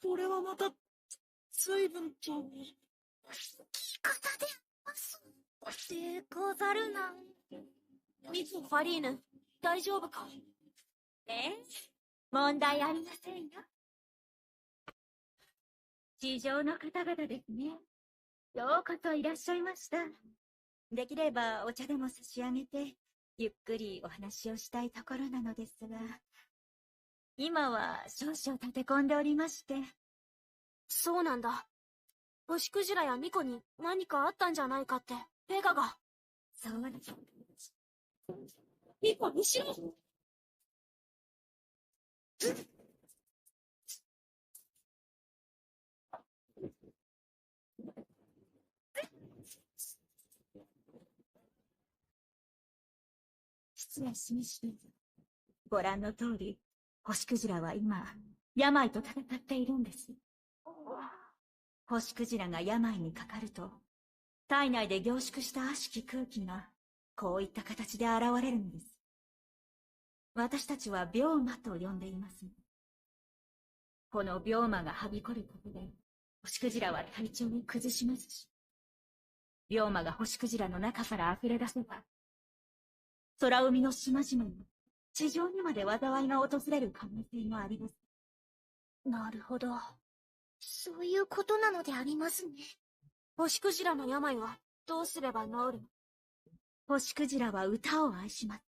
これはまた、随分と。聞き方でますでござるな。ミス・ファリーヌ、大丈夫か？問題ありませんよ。地上の方々ですね。ようこそいらっしゃいました。できればお茶でも差し上げて、ゆっくりお話をしたいところなのですが、今は少々立て込んでおりまして。そうなんだ。星クジラやミコに何かあったんじゃないかって、ペガが。そうだ。ミコにしろ！失礼しました。ご覧の通り、星クジラは今、病と戦っているんです。星クジラが病にかかると、体内で凝縮した悪しき空気が、こういった形で現れるんです。私たちは病魔と呼んでいます。この病魔がはびこることで、星クジラは体調を崩しますし、病魔が星クジラの中から溢れ出せば、空海の島々に、地上にまで災いが訪れる可能性もあります。なるほど。そういうことなのでありますね。星クジラの病はどうすれば治る？星クジラは歌を愛します。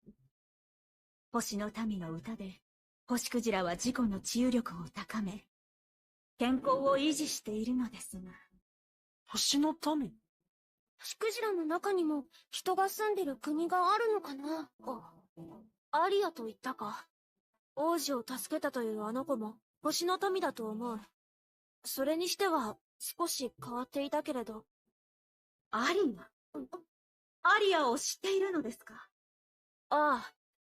星の民の歌で、星クジラは自己の治癒力を高め、健康を維持しているのですが。星の民？星クジラの中にも人が住んでる国があるのかな？アリアと言ったか。王子を助けたというあの子も星の民だと思う。それにしては少し変わっていたけれど。アリアを知っているのですか？ああ、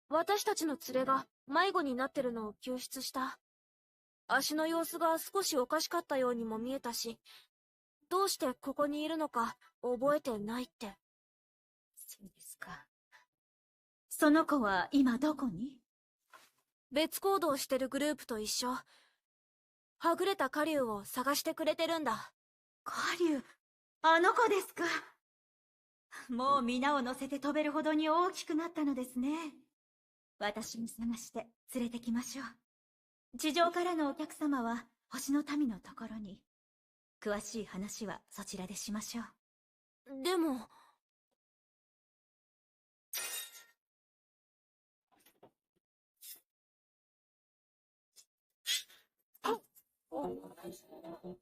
私たちの連れが迷子になってるのを救出した。足の様子が少しおかしかったようにも見えたし、どうしてここにいるのか覚えてないって。そうですか。その子は今どこに？別行動してるグループと一緒。はぐれたカリュウを探してくれてるんだ。カリュウ、あの子ですか。もう皆を乗せて飛べるほどに大きくなったのですね。私も探して連れてきましょう。地上からのお客様は星の民のところに。詳しい話はそちらでしましょう。でも。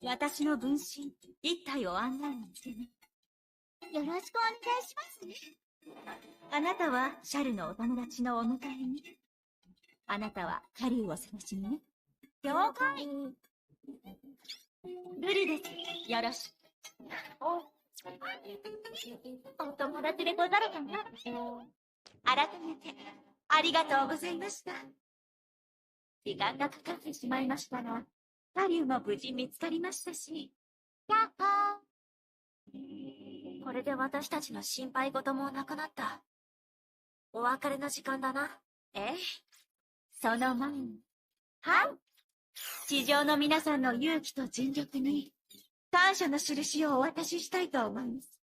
私の分身一体を案内にしてね。よろしくお願いしますね。あなたはシャルのお友達のお迎えに。あなたはカリュウを探しにね。了解。ルリです。よろしく。お友達でござるかな。改めてありがとうございました。時間がかかってしまいましたが、カリュウも無事見つかりましたし。やっほー。これで私たちの心配事もなくなった。お別れの時間だな。ええ。その前に。はい。地上の皆さんの勇気と尽力に、感謝の印をお渡ししたいと思います。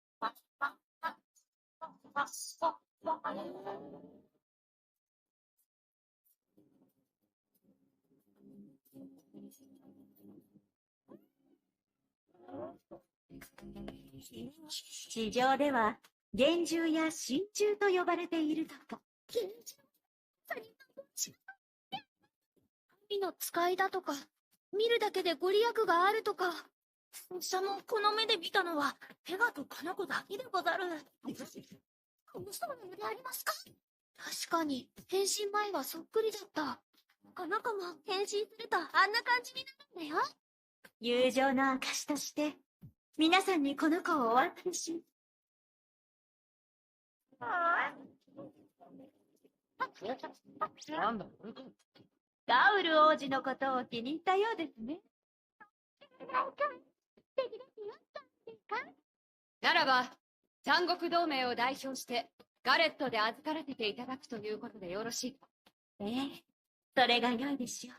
地上では幻獣や神獣と呼ばれているとか。神の使いだとか、見るだけでご利益があるとか。そのこの目で見たのはペガとカナコだけでござる。嘘のようでありますか？確かに変身前はそっくりだった。カナコも変身するとあんな感じになるんだよ。友情の証として皆さんにこの子をお渡しし。なんだ？ガウル王子のことを気に入ったようですね。ならば、三国同盟を代表して、ガレットで預からせていただくということでよろしいか？ええ、それが良いでしょう。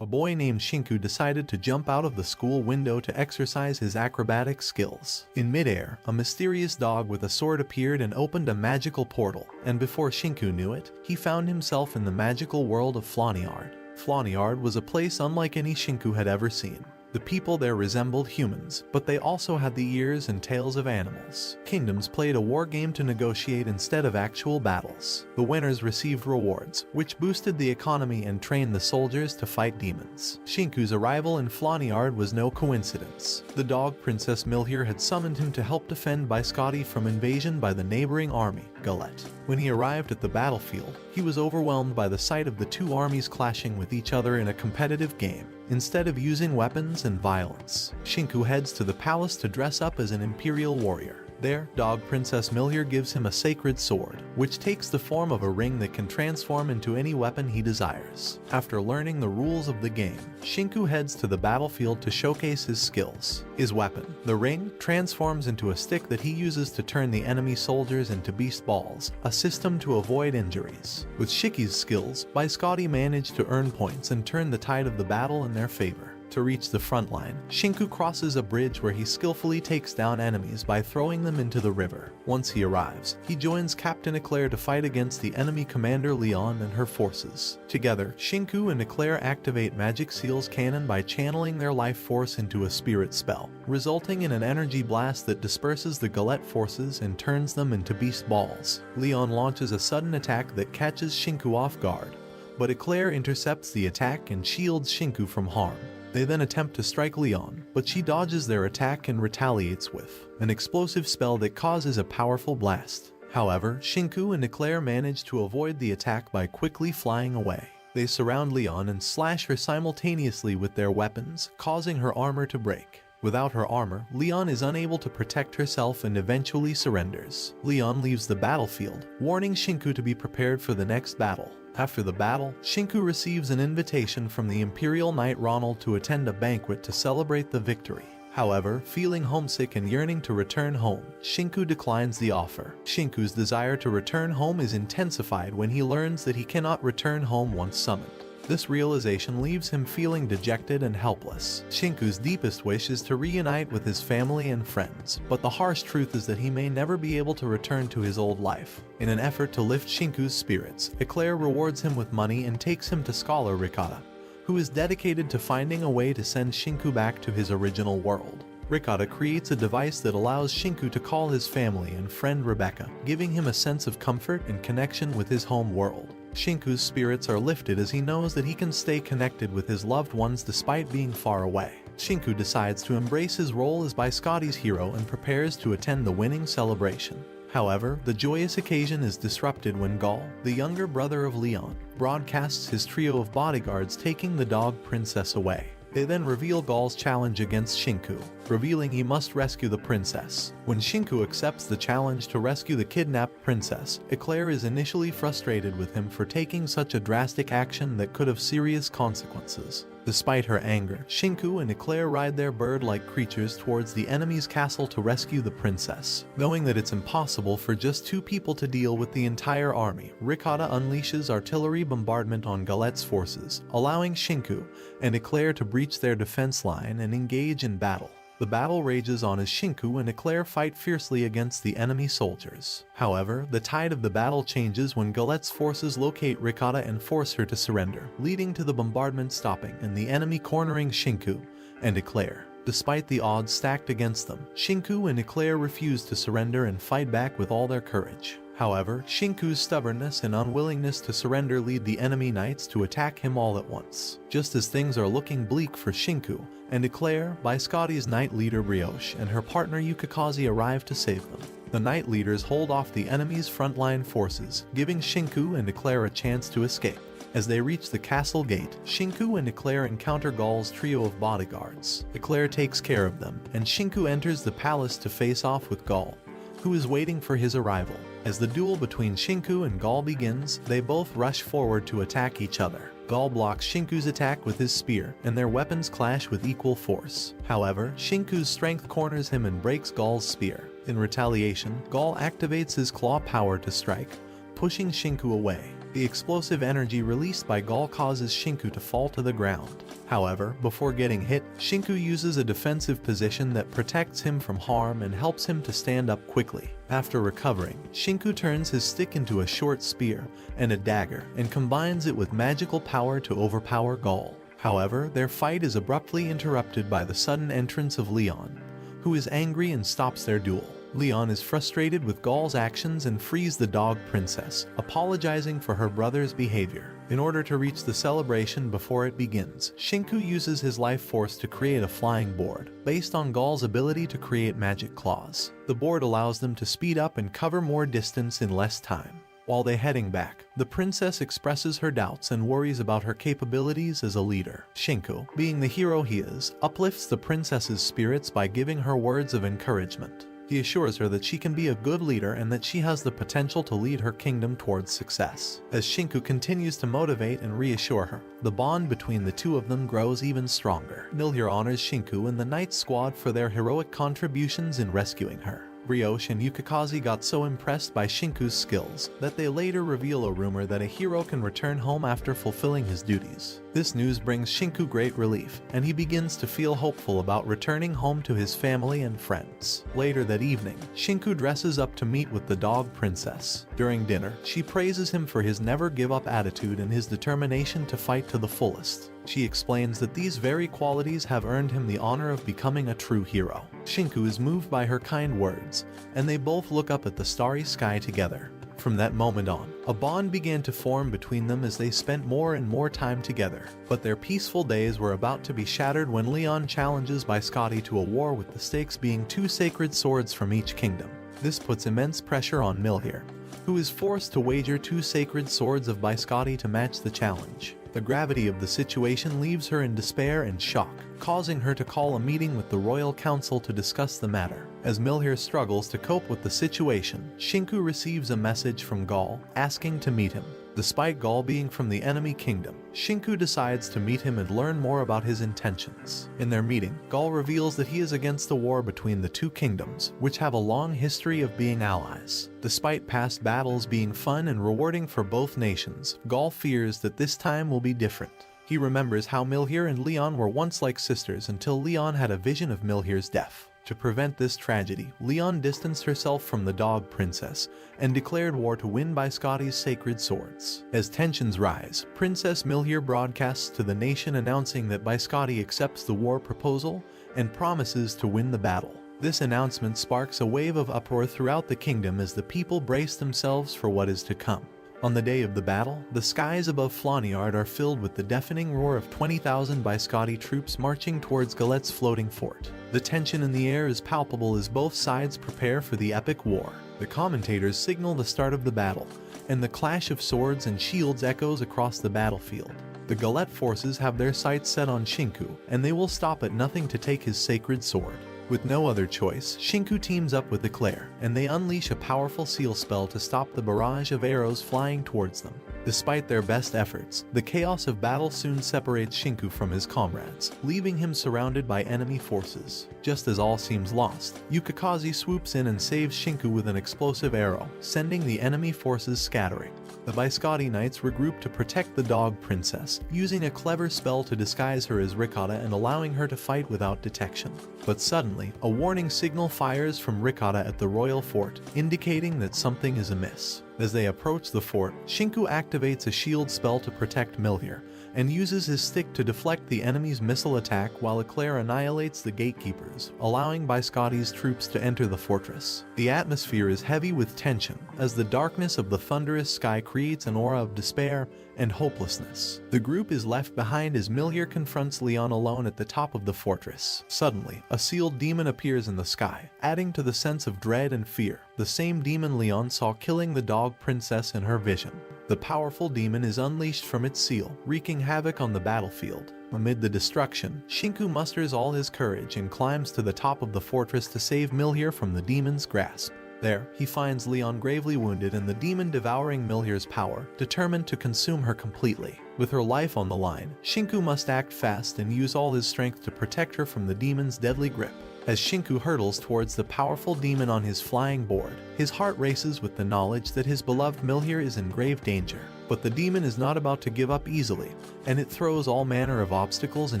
A boy named Shinku decided to jump out of the school window to exercise his acrobatic skills. In midair, a mysterious dog with a sword appeared and opened a magical portal, and before Shinku knew it, he found himself in the magical world of Flaniard. Flaniard was a place unlike any Shinku had ever seen. The people there resembled humans, but they also had the ears and tails of animals. Kingdoms played a war game to negotiate instead of actual battles. The winners received rewards, which boosted the economy and trained the soldiers to fight demons. Shinku's arrival in Flaniard was no coincidence. The dog Princess Milhier had summoned him to help defend Biscotti from invasion by the neighboring army, Galette. When he arrived at the battlefield, he was overwhelmed by the sight of the two armies clashing with each other in a competitive game. Instead of using weapons and violence, Shinku heads to the palace to dress up as an imperial warrior. There, dog Princess Milhier gives him a sacred sword, which takes the form of a ring that can transform into any weapon he desires. After learning the rules of the game, Shinku heads to the battlefield to showcase his skills. His weapon, the ring, transforms into a stick that he uses to turn the enemy soldiers into beast balls, a system to avoid injuries. With Shiki's skills, Biscotti managed to earn points and turn the tide of the battle in their favor. To reach the front line, Shinku crosses a bridge where he skillfully takes down enemies by throwing them into the river. Once he arrives, he joins Captain Eclair to fight against the enemy commander Leon and her forces. Together, Shinku and Eclair activate Magic Seal's cannon by channeling their life force into a spirit spell, resulting in an energy blast that disperses the Galette forces and turns them into beast balls. Leon launches a sudden attack that catches Shinku off guard, but Eclair intercepts the attack and shields Shinku from harm. They then attempt to strike Leon, but she dodges their attack and retaliates with an explosive spell that causes a powerful blast. However, Shinku and Eclair manage to avoid the attack by quickly flying away. They surround Leon and slash her simultaneously with their weapons, causing her armor to break. Without her armor, Leon is unable to protect herself and eventually surrenders. Leon leaves the battlefield, warning Shinku to be prepared for the next battle. After the battle, Shinku receives an invitation from the Imperial Knight Ronald to attend a banquet to celebrate the victory. However, feeling homesick and yearning to return home, Shinku declines the offer. Shinku's desire to return home is intensified when he learns that he cannot return home once summoned. This realization leaves him feeling dejected and helpless. Shinku's deepest wish is to reunite with his family and friends, but the harsh truth is that he may never be able to return to his old life. In an effort to lift Shinku's spirits, Eclair rewards him with money and takes him to Scholar Ricotta, who is dedicated to finding a way to send Shinku back to his original world. Ricotta creates a device that allows Shinku to call his family and friend Rebecca, giving him a sense of comfort and connection with his home world. Shinku's spirits are lifted as he knows that he can stay connected with his loved ones despite being far away. Shinku decides to embrace his role as Biscotti's hero and prepares to attend the winning celebration. However, the joyous occasion is disrupted when Gaul, the younger brother of Leon, broadcasts his trio of bodyguards taking the dog princess away. They then reveal Gaul's challenge against Shinku, revealing he must rescue the princess. When Shinku accepts the challenge to rescue the kidnapped princess, Eclair is initially frustrated with him for taking such a drastic action that could have serious consequences. Despite her anger, Shinku and Eclair ride their bird-like creatures towards the enemy's castle to rescue the princess. Knowing that it's impossible for just two people to deal with the entire army, Ricotta unleashes artillery bombardment on Galette's forces, allowing Shinku and Eclair to breach their defense line and engage in battle. The battle rages on as Shinku and Eclair fight fiercely against the enemy soldiers. However, the tide of the battle changes when Galette's forces locate Ricotta and force her to surrender, leading to the bombardment stopping and the enemy cornering Shinku and Eclair. Despite the odds stacked against them, Shinku and Eclair refuse to surrender and fight back with all their courage. However, Shinku's stubbornness and unwillingness to surrender lead the enemy knights to attack him all at once. Just as things are looking bleak for Shinku and Eclair, Biscotti's knight leader Brioche and her partner Yukikaze arrive to save them. The knight leaders hold off the enemy's frontline forces, giving Shinku and Eclair a chance to escape. As they reach the castle gate, Shinku and Eclair encounter Gaul's trio of bodyguards. Eclair takes care of them, and Shinku enters the palace to face off with Gaul, who is waiting for his arrival. As the duel between Shinku and Gaul begins, they both rush forward to attack each other. Gaul blocks Shinku's attack with his spear, and their weapons clash with equal force. However, Shinku's strength corners him and breaks Gaul's spear. In retaliation, Gaul activates his claw power to strike, pushing Shinku away. The explosive energy released by Gaul causes Shinku to fall to the ground. However, before getting hit, Shinku uses a defensive position that protects him from harm and helps him to stand up quickly. After recovering, Shinku turns his stick into a short spear and a dagger and combines it with magical power to overpower Gaul. However, their fight is abruptly interrupted by the sudden entrance of Leon, who is angry and stops their duel. Leon is frustrated with Gaul's actions and frees the dog princess, apologizing for her brother's behavior. In order to reach the celebration before it begins, Shinku uses his life force to create a flying board, based on Gaul's ability to create magic claws. The board allows them to speed up and cover more distance in less time. While they're heading back, the princess expresses her doubts and worries about her capabilities as a leader. Shinku, being the hero he is, uplifts the princess's spirits by giving her words of encouragement. He assures her that she can be a good leader and that she has the potential to lead her kingdom towards success. As Shinku continues to motivate and reassure her, the bond between the two of them grows even stronger. Milhier honors Shinku and the Knight Squad for their heroic contributions in rescuing her. Brioche and Yukikaze got so impressed by Shinku's skills that they later reveal a rumor that a hero can return home after fulfilling his duties. This news brings Shinku great relief, and he begins to feel hopeful about returning home to his family and friends. Later that evening, Shinku dresses up to meet with the dog princess. During dinner, she praises him for his never-give-up attitude and his determination to fight to the fullest. She explains that these very qualities have earned him the honor of becoming a true hero. Shinku is moved by her kind words, and they both look up at the starry sky together. From that moment on, a bond began to form between them as they spent more and more time together. But their peaceful days were about to be shattered when Leon challenges Biscotti to a war, with the stakes being 2 sacred swords from each kingdom. This puts immense pressure on Milhier, who is forced to wager 2 sacred swords of Biscotti to match the challenge. The gravity of the situation leaves her in despair and shock, causing her to call a meeting with the royal council to discuss the matter. As Milhier struggles to cope with the situation, Shinku receives a message from Gaul asking to meet him. Despite Gaul being from the enemy kingdom, Shinku decides to meet him and learn more about his intentions. In their meeting, Gaul reveals that he is against the war between the 2 kingdoms, which have a long history of being allies. Despite past battles being fun and rewarding for both nations, Gaul fears that this time will be different. He remembers how Milhier and Leon were once like sisters until Leon had a vision of Milhier's death. To prevent this tragedy, Leon distanced herself from the dog princess and declared war to win Biscotti's sacred swords. As tensions rise, Princess Milhier broadcasts to the nation announcing that Biscotti accepts the war proposal and promises to win the battle. This announcement sparks a wave of uproar throughout the kingdom as the people brace themselves for what is to come. On the day of the battle, the skies above Flaniard are filled with the deafening roar of 20,000 Biscotti troops marching towards Galette's floating fort. The tension in the air is palpable as both sides prepare for the epic war. The commentators signal the start of the battle, and the clash of swords and shields echoes across the battlefield. The Galette forces have their sights set on Shinku, and they will stop at nothing to take his sacred sword. With no other choice, Shinku teams up with Eclair, and they unleash a powerful seal spell to stop the barrage of arrows flying towards them. Despite their best efforts, the chaos of battle soon separates Shinku from his comrades, leaving him surrounded by enemy forces. Just as all seems lost, Yukikaze swoops in and saves Shinku with an explosive arrow, sending the enemy forces scattering. The Biscotti Knights regroup to protect the dog princess, using a clever spell to disguise her as Ricotta and allowing her to fight without detection. But suddenly, a warning signal fires from Ricotta at the royal fort, indicating that something is amiss. As they approach the fort, Shinku activates a shield spell to protect Milhier, and uses his stick to deflect the enemy's missile attack while Eclair annihilates the gatekeepers, allowing Biscotti's troops to enter the fortress. The atmosphere is heavy with tension, as the darkness of the thunderous sky creates an aura of despair and hopelessness. The group is left behind as Milhier confronts Leon alone at the top of the fortress. Suddenly, a sealed demon appears in the sky, adding to the sense of dread and fear, the same demon Leon saw killing the dog princess in her vision. The powerful demon is unleashed from its seal, wreaking havoc on the battlefield. Amid the destruction, Shinku musters all his courage and climbs to the top of the fortress to save Milhier from the demon's grasp. There, he finds Leon gravely wounded and the demon devouring Milhir's power, determined to consume her completely. With her life on the line, Shinku must act fast and use all his strength to protect her from the demon's deadly grip. As Shinku hurtles towards the powerful demon on his flying board, his heart races with the knowledge that his beloved Milhir is in grave danger. But the demon is not about to give up easily, and it throws all manner of obstacles in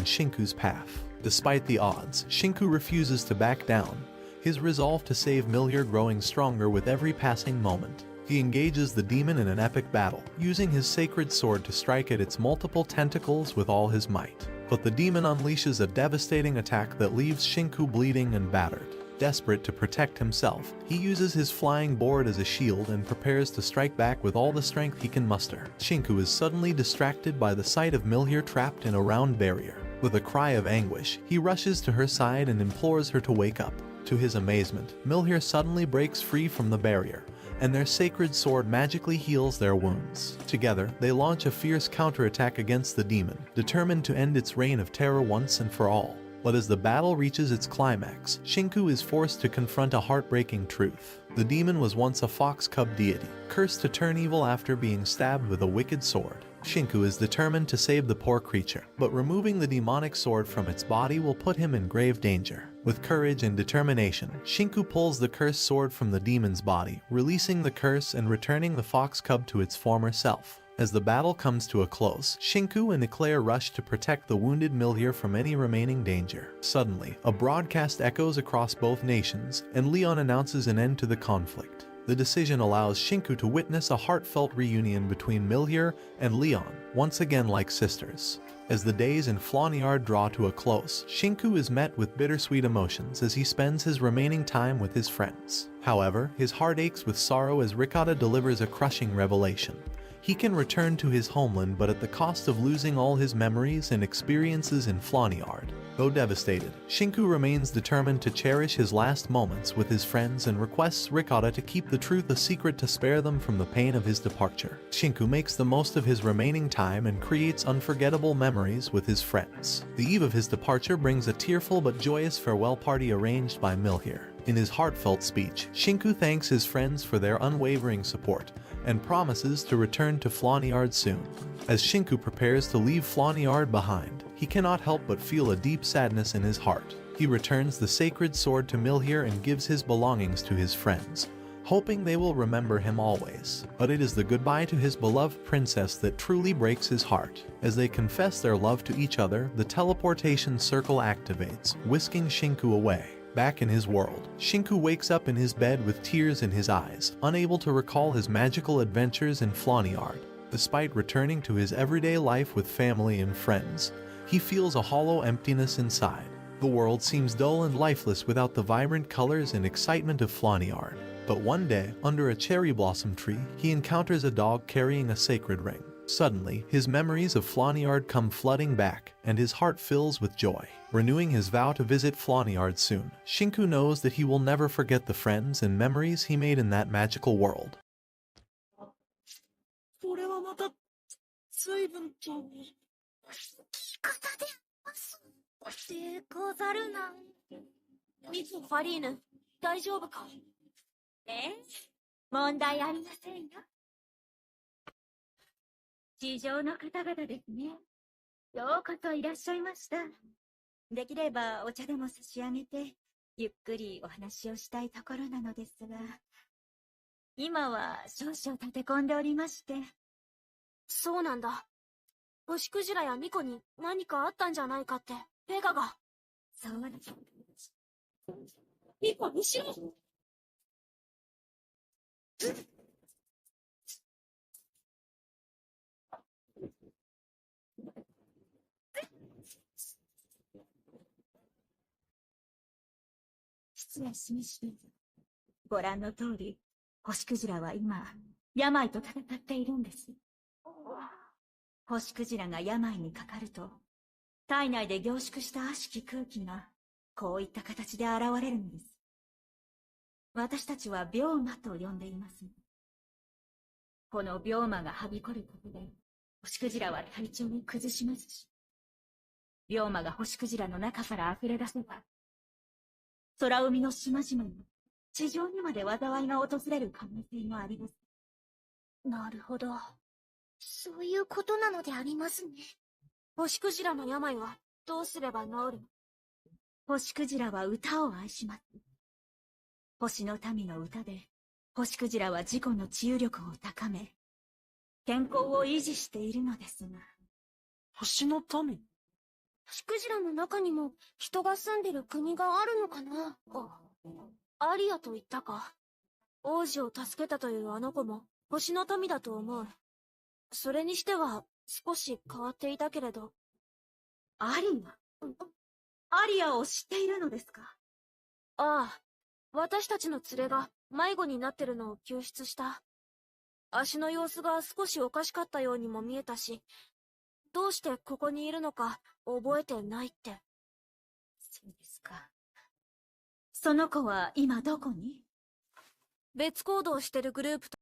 Shinku's path. Despite the odds, Shinku refuses to back down, his resolve to save Milhir growing stronger with every passing moment. He engages the demon in an epic battle, using his sacred sword to strike at its multiple tentacles with all his might. But the demon unleashes a devastating attack that leaves Shinku bleeding and battered. Desperate to protect himself, he uses his flying board as a shield and prepares to strike back with all the strength he can muster. Shinku is suddenly distracted by the sight of Milhir trapped in a round barrier. With a cry of anguish, he rushes to her side and implores her to wake up. To his amazement, Milhir suddenly breaks free from the barrier, and their sacred sword magically heals their wounds. Together, they launch a fierce counterattack against the demon, determined to end its reign of terror once and for all. But as the battle reaches its climax, Shinku is forced to confront a heartbreaking truth. The demon was once a fox cub deity, cursed to turn evil after being stabbed with a wicked sword. Shinku is determined to save the poor creature, but removing the demonic sword from its body will put him in grave danger. With courage and determination, Shinku pulls the cursed sword from the demon's body, releasing the curse and returning the fox cub to its former self. As the battle comes to a close, Shinku and Eclair rush to protect the wounded Milhir from any remaining danger. Suddenly, a broadcast echoes across both nations, and Leon announces an end to the conflict. The decision allows Shinku to witness a heartfelt reunion between Milhir and Leon, once again like sisters. As the days in Flaniard draw to a close, Shinku is met with bittersweet emotions as he spends his remaining time with his friends. However, his heart aches with sorrow as Ricotta delivers a crushing revelation. He can return to his homeland, but at the cost of losing all his memories and experiences in Flaniard. Though devastated, Shinku remains determined to cherish his last moments with his friends and requests Ricotta to keep the truth a secret to spare them from the pain of his departure. Shinku makes the most of his remaining time and creates unforgettable memories with his friends. The eve of his departure brings a tearful but joyous farewell party arranged by Milhir. In his heartfelt speech, Shinku thanks his friends for their unwavering support and promises to return to Flaniard soon. As Shinku prepares to leave Flaniard behind, he cannot help but feel a deep sadness in his heart. He returns the sacred sword to Milhir and gives his belongings to his friends, hoping they will remember him always. But it is the goodbye to his beloved princess that truly breaks his heart. As they confess their love to each other, the teleportation circle activates, whisking Shinku away. Back in his world, Shinku wakes up in his bed with tears in his eyes, unable to recall his magical adventures in Flaniard. Despite returning to his everyday life with family and friends, he feels a hollow emptiness inside. The world seems dull and lifeless without the vibrant colors and excitement of Flaniard. But one day, under a cherry blossom tree, he encounters a dog carrying a sacred ring. Suddenly, his memories of Flaniard come flooding back, and his heart fills with joy. Renewing his vow to visit Flaniard soon, Shinku knows that he will never forget the friends and memories he made in that magical world. これはまた、随分と。仕方でますでござるな。ミス・ファリーヌ、大丈夫か？問題ありませんよ。地上の方々ですね。ようこそいらっしゃいました。できればお茶でも差し上げて、ゆっくりお話をしたいところなのですが、今は少々立て込んでおりまして。そうなんだ。星クジラやミコに何かあったんじゃないかって、ペガが。そうだ。ミコ、後ろ！失礼しました。ご覧の通り、星クジラは今、病と戦っているんです。星クジラが病にかかると、体内で凝縮した悪しき空気が、こういった形で現れるんです。私たちは病魔と呼んでいます。この病魔がはびこることで、星クジラは体調を崩しますし、病魔が星クジラの中から溢れ出せば、空海の島々に地上にまで災いが訪れる可能性もあります。なるほど。そういうことなのでありますね。星クジラの病はどうすれば治るの？星クジラは歌を愛します。星の民の歌で、星クジラは自己の治癒力を高め、健康を維持しているのですが。星の民？星クジラの中にも人が住んでる国があるのかな？アリアと言ったか。王子を助けたというあの子も星の民だと思う。それにしては少し変わっていたけれど。アリア？アリアを知っているのですか？ああ、私たちの連れが迷子になってるのを救出した。足の様子が少しおかしかったようにも見えたし、どうしてここにいるのか覚えてないって。そうですか。その子は今どこに？別行動してるグループと